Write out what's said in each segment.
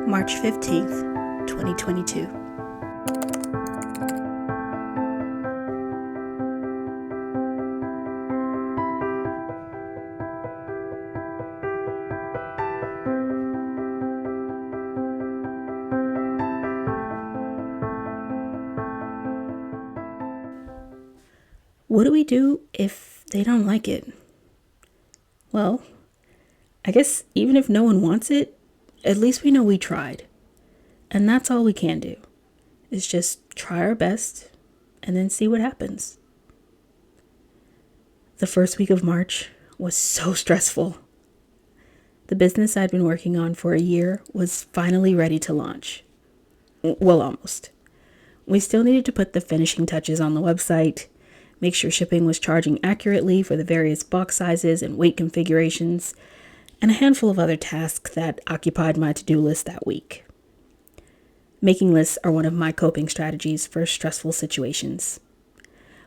March 15th, 2022. What do we do if they don't like it? Well, I guess even if no one wants it, at least we know we tried. And that's all we can do, is just try our best and then see what happens. The first week of March was so stressful. The business I'd been working on for a year was finally ready to launch. Well, almost. We still needed to put the finishing touches on the website, make sure shipping was charging accurately for the various box sizes and weight configurations, and a handful of other tasks that occupied my to-do list that week. Making lists are one of my coping strategies for stressful situations.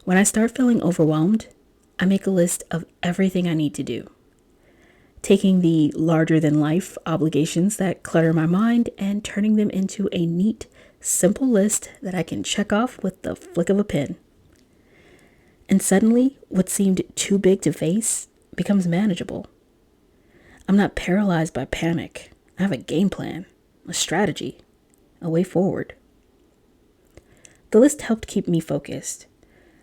When I start feeling overwhelmed, I make a list of everything I need to do, taking the larger-than-life obligations that clutter my mind and turning them into a neat, simple list that I can check off with the flick of a pen. And suddenly, what seemed too big to face becomes manageable. I'm not paralyzed by panic. I have a game plan, a strategy, a way forward. The list helped keep me focused,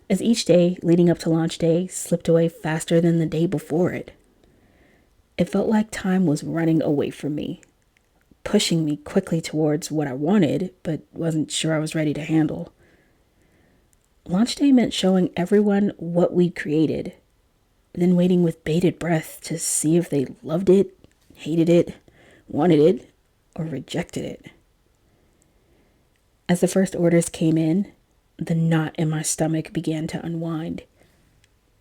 as each day leading up to launch day slipped away faster than the day before it. It felt like time was running away from me, pushing me quickly towards what I wanted, but wasn't sure I was ready to handle. Launch day meant showing everyone what we'd created, then waiting with bated breath to see if they loved it, hated it, wanted it, or rejected it. As the first orders came in, the knot in my stomach began to unwind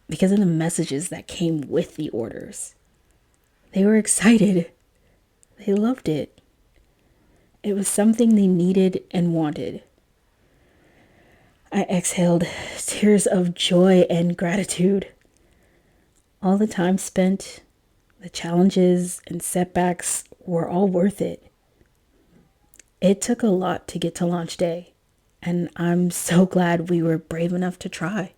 because of the messages that came with the orders. They were excited. They loved it. It was something they needed and wanted. I exhaled tears of joy and gratitude. All the time spent, the challenges and setbacks were all worth it. It took a lot to get to launch day, and I'm so glad we were brave enough to try.